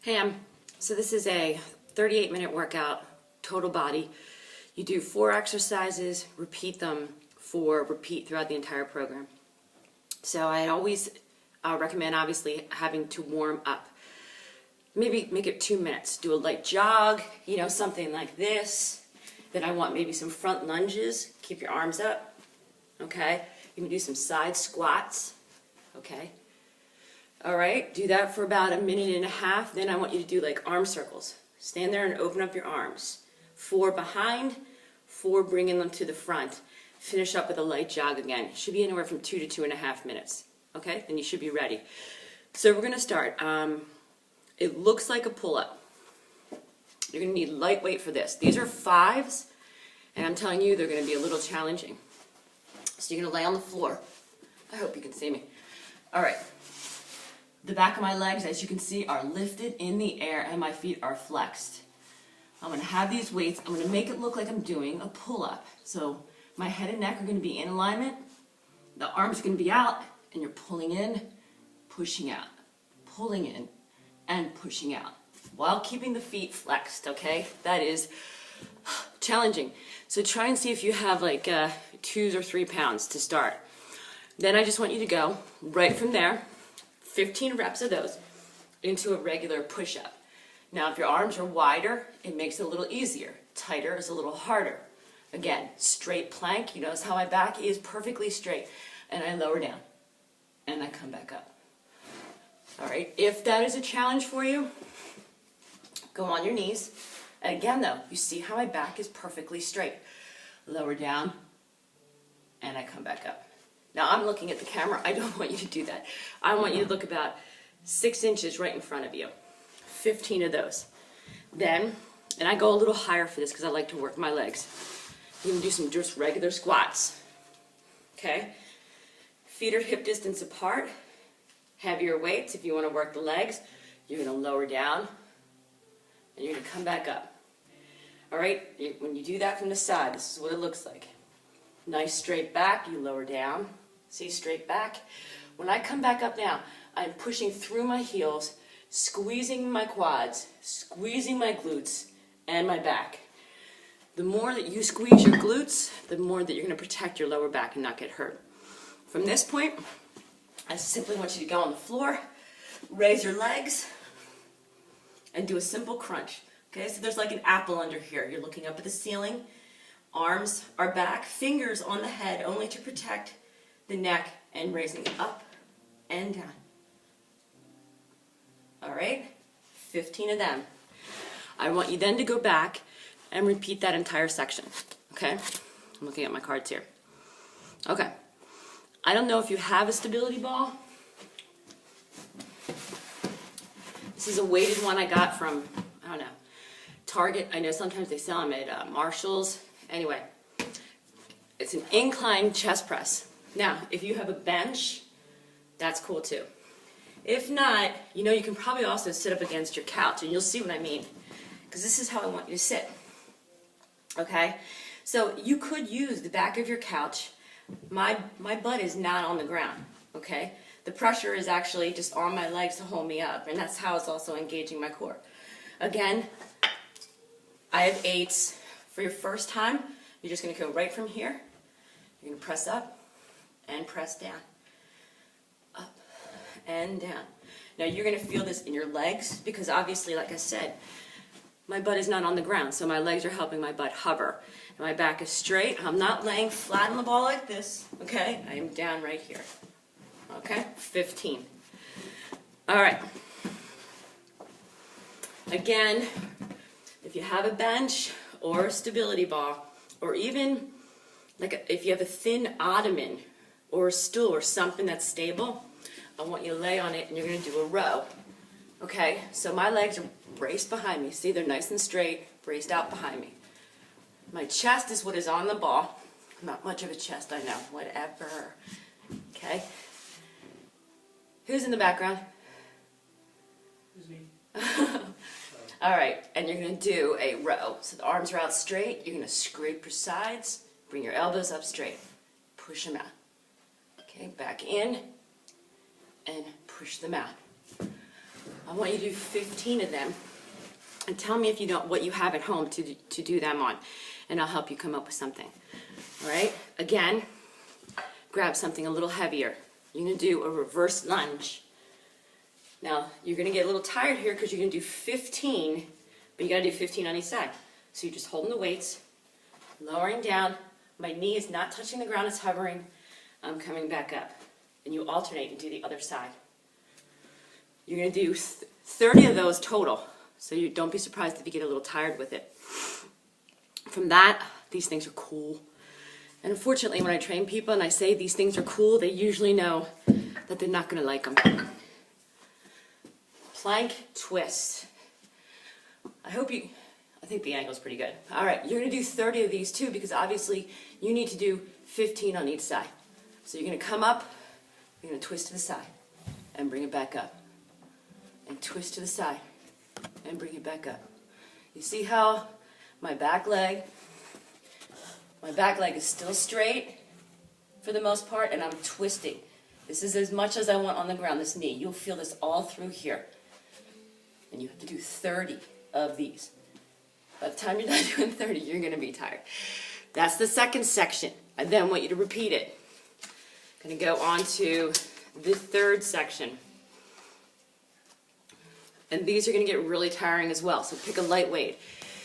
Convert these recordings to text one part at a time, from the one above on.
Hey, so this is a 38-minute workout, total body. You do 4 exercises, repeat them repeat throughout the entire program. So I always recommend, obviously, having to warm up. Maybe make it 2 minutes. Do a light jog, something like this. Then I want maybe some front lunges. Keep your arms up, okay? You can do some side squats, okay? All right, do that for about 1.5 minutes. Then I want you to do like arm circles. Stand there and open up your arms. 4 behind, 4 bringing them to the front. Finish up with a light jog again. It should be anywhere from 2 to 2.5 minutes. Okay, then you should be ready. So we're gonna start. It looks like a pull-up. You're gonna need lightweight for this. These are 5s, and I'm telling you, they're gonna be a little challenging. So you're gonna lay on the floor. I hope you can see me. All right. The back of my legs, as you can see, are lifted in the air and my feet are flexed. I'm going to have these weights. I'm going to make it look like I'm doing a pull-up. So my head and neck are going to be in alignment. The arms are going to be out, and you're pulling in, pushing out. Pulling in and pushing out while keeping the feet flexed, okay? That is challenging. So try and see if you have like 2 or 3 pounds to start. Then I just want you to go right from there. 15 reps of those into a regular push-up. Now, if your arms are wider, it makes it a little easier. Tighter is a little harder. Again, straight plank. You notice how my back is perfectly straight. And I lower down. And I come back up. All right, if that is a challenge for you, go on your knees. Again, though, you see how my back is perfectly straight. Lower down, and I come back up. Now, I'm looking at the camera. I don't want you to do that. I want you to look about 6 inches right in front of you. 15 of those. Then, and I go a little higher for this because I like to work my legs. You can do some just regular squats. Okay? Feet are hip distance apart. Heavier weights if you want to work the legs. You're going to lower down, and you're going to come back up. All right? When you do that from the side, this is what it looks like. Nice straight back, you lower down. See, straight back. When I come back up now, I'm pushing through my heels, squeezing my quads, squeezing my glutes, and my back. The more that you squeeze your glutes, the more that you're going to protect your lower back and not get hurt. From this point, I simply want you to go on the floor, raise your legs, and do a simple crunch. Okay, so there's like an apple under here. You're looking up at the ceiling. Arms are back, fingers on the head, only to protect the neck, and raising it up and down. All right, 15 of them. I want you then to go back and repeat that entire section, okay? I'm looking at my cards here. Okay, I don't know if you have a stability ball. This is a weighted one I got from, I don't know, Target. I know sometimes they sell them at Marshall's. Anyway, it's an incline chest press. Now, if you have a bench, that's cool too. If not, you can probably also sit up against your couch, and you'll see what I mean, because this is how I want you to sit. Okay? So you could use the back of your couch. My butt is not on the ground, okay? The pressure is actually just on my legs to hold me up, and that's how it's also engaging my core. Again, I have 8s. For your first time, you're just going to go right from here. You're going to press up and press down. Up and down. Now you're going to feel this in your legs because obviously, like I said, my butt is not on the ground, so my legs are helping my butt hover. And my back is straight. I'm not laying flat on the ball like this, okay? I am down right here. Okay? 15. All right. Again, if you have a bench, or a stability ball, or even like if you have a thin ottoman or a stool or something that's stable, I want you to lay on it and you're going to do a row. Okay, so my legs are braced behind me. See, they're nice and straight, braced out behind me. My chest is what is on the ball. Not much of a chest, I know, whatever. Okay, who's in the background? Who's me? All right, and you're going to do a row. So the arms are out straight. You're going to scrape your sides. Bring your elbows up straight. Push them out. Okay, back in and push them out. I want you to do 15 of them, and tell me if you don't what you have at home to do them on, and I'll help you come up with something. All right? Again, grab something a little heavier. You're going to do a reverse lunge. Now, you're going to get a little tired here because you're going to do 15, but you got to do 15 on each side. So you're just holding the weights, lowering down. My knee is not touching the ground, it's hovering. I'm coming back up. And you alternate and do the other side. You're going to do 30 of those total. So you don't be surprised if you get a little tired with it. From that, these things are cool. And unfortunately, when I train people and I say these things are cool, they usually know that they're not going to like them. Plank twist. I think the angle's pretty good. All right, you're going to do 30 of these too, because obviously you need to do 15 on each side. So you're going to come up, you're going to twist to the side and bring it back up. And twist to the side and bring it back up. You see how my back leg is still straight for the most part, and I'm twisting. This is as much as I want on the ground, this knee. You'll feel this all through here. And you have to do 30 of these. By the time you're done doing 30, you're going to be tired. That's the second section. I then want you to repeat it. I'm going to go on to the third section. And these are going to get really tiring as well, so pick a light weight.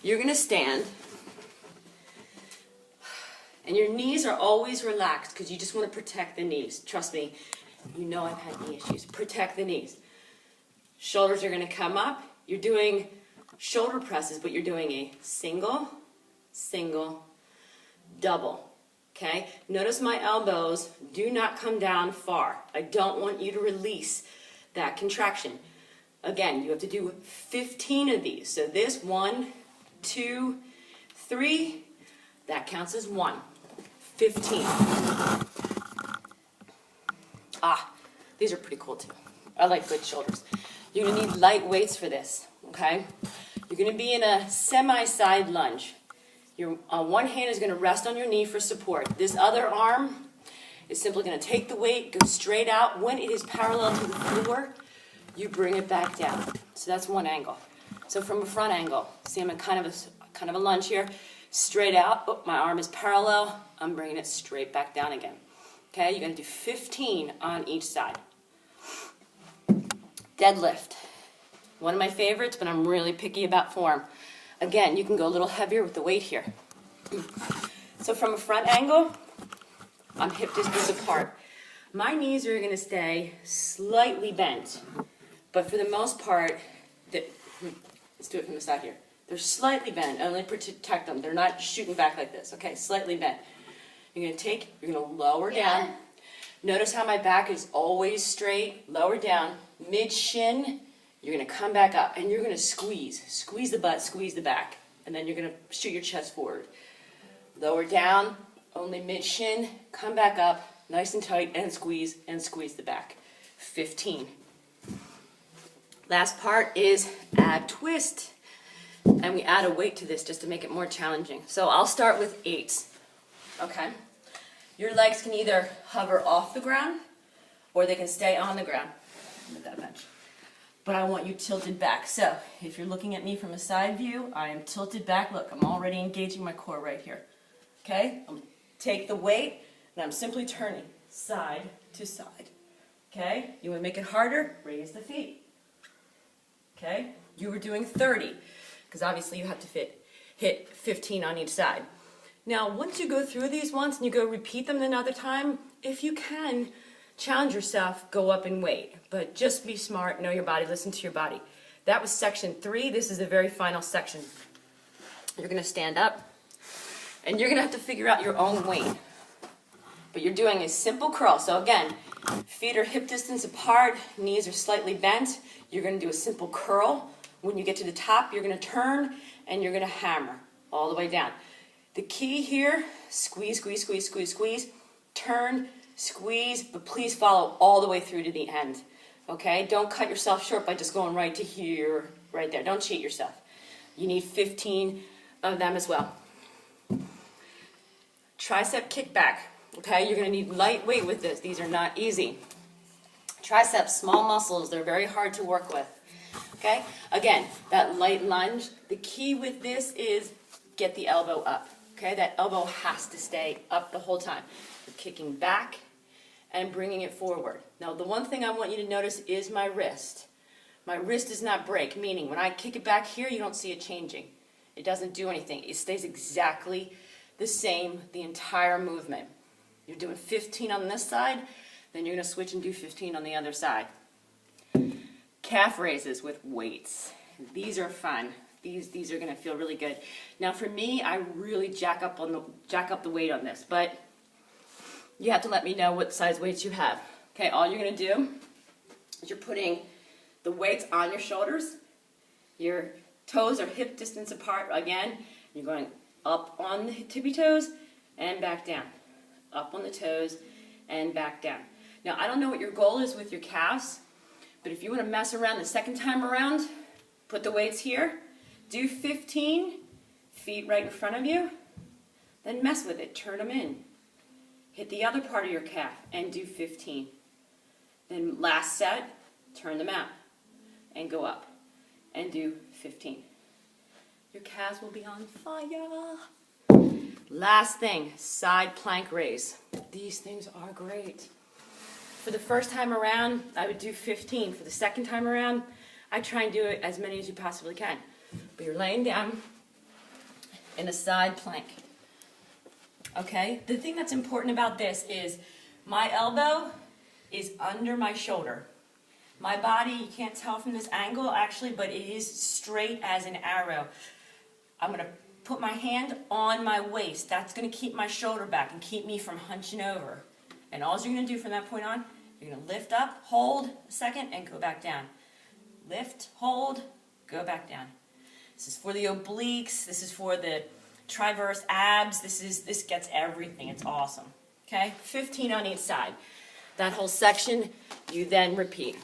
You're going to stand, and your knees are always relaxed because you just want to protect the knees. Trust me, you know I've had knee issues. Protect the knees. Shoulders are going to come up. You're doing shoulder presses, but you're doing a single, single, double. Okay? Notice my elbows do not come down far. I don't want you to release that contraction. Again, you have to do 15 of these. So this 1, 2, 3, that counts as 1. 15. These are pretty cool too. I like good shoulders. You're going to need light weights for this, okay? You're going to be in a semi-side lunge. Your one hand is going to rest on your knee for support. This other arm is simply going to take the weight, go straight out. When it is parallel to the floor, you bring it back down. So that's one angle. So from a front angle, see I'm in kind of a lunge here. Straight out, oh, my arm is parallel. I'm bringing it straight back down again. Okay, you're going to do 15 on each side. Deadlift. One of my favorites, but I'm really picky about form. Again, you can go a little heavier with the weight here. So from a front angle, I'm hip distance apart. My knees are going to stay slightly bent, but for the most part, let's do it from the side here. They're slightly bent, only protect them. They're not shooting back like this, okay? Slightly bent. You're going to lower down. Notice how my back is always straight. Lower down, mid-shin. You're going to come back up, and you're going to squeeze. Squeeze the butt, squeeze the back. And then you're going to shoot your chest forward. Lower down, only mid-shin. Come back up, nice and tight, and squeeze the back. 15. Last part is ab twist. And we add a weight to this just to make it more challenging. So I'll start with 8s. Okay? Your legs can either hover off the ground, or they can stay on the ground. With that bench. But I want you tilted back. So if you're looking at me from a side view, I am tilted back. Look, I'm already engaging my core right here. Okay? I'm take the weight, and I'm simply turning side to side. Okay? You want to make it harder? Raise the feet. Okay? You were doing 30, because obviously you have to hit 15 on each side. Now, once you go through these once and you go repeat them another time, if you can, challenge yourself, go up in weight. But just be smart, know your body, listen to your body. That was section 3. This is the very final section. You're going to stand up, and you're going to have to figure out your own weight. But you're doing a simple curl. So again, feet are hip distance apart, knees are slightly bent. You're going to do a simple curl. When you get to the top, you're going to turn, and you're going to hammer all the way down. The key here, squeeze, squeeze, squeeze, squeeze, squeeze, turn, squeeze, but please follow all the way through to the end. Okay? Don't cut yourself short by just going right to here, right there. Don't cheat yourself. You need 15 of them as well. Tricep kickback. Okay? You're going to need light weight with this. These are not easy. Triceps, small muscles, they're very hard to work with. Okay? Again, that light lunge, the key with this is get the elbow up. Okay? That elbow has to stay up the whole time. You're kicking back and bringing it forward. Now, the one thing I want you to notice is my wrist. My wrist does not break, meaning when I kick it back here, you don't see it changing. It doesn't do anything. It stays exactly the same the entire movement. You're doing 15 on this side, then you're going to switch and do 15 on the other side. Calf raises with weights. These are fun. These are going to feel really good. Now for me, I really jack up the weight on this, but you have to let me know what size weights you have. Okay, all you're going to do is you're putting the weights on your shoulders. Your toes are hip distance apart again. You're going up on the tippy toes and back down. Up on the toes and back down. Now, I don't know what your goal is with your calves, but if you want to mess around the second time around, put the weights here, do 15, feet right in front of you, then mess with it, turn them in. Hit the other part of your calf and do 15. Then last set, turn them out and go up and do 15. Your calves will be on fire. Last thing, side plank raise. These things are great. For the first time around, I would do 15. For the second time around, I try and do it as many as you possibly can. But you're laying down in a side plank. Okay? The thing that's important about this is my elbow is under my shoulder. My body, you can't tell from this angle actually, but it is straight as an arrow. I'm going to put my hand on my waist. That's going to keep my shoulder back and keep me from hunching over. And all you're going to do from that point on, you're going to lift up, hold a second, and go back down. Lift, hold, go back down. This is for the obliques. This is for the transverse abs. This gets everything. It's awesome. Okay? 15 on each side. That whole section, you then repeat.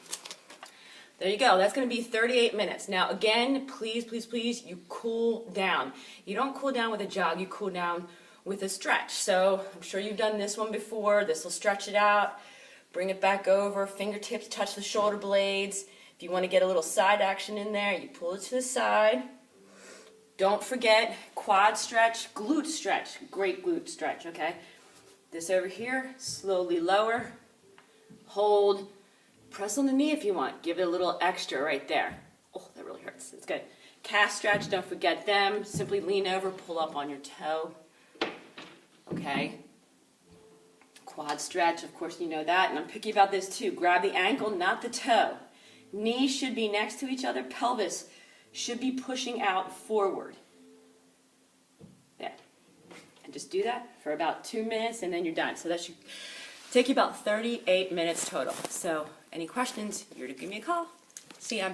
There you go. That's going to be 38 minutes. Now, again, please, please, please, you cool down. You don't cool down with a jog. You cool down with a stretch. So I'm sure you've done this one before. This will stretch it out. Bring it back over. Fingertips touch the shoulder blades. If you want to get a little side action in there, you pull it to the side. Don't forget quad stretch, glute stretch. Great glute stretch, okay? This over here, slowly lower. Hold. Press on the knee if you want. Give it a little extra right there. Oh, that really hurts. It's good. Calf stretch, don't forget them. Simply lean over, pull up on your toe. Okay. Quad stretch, of course you know that. And I'm picky about this too. Grab the ankle, not the toe. Knees should be next to each other. Pelvis should be pushing out forward. There. And just do that for about 2 minutes and then you're done. So that should take you about 38 minutes total. So any questions, you're to give me a call. See ya.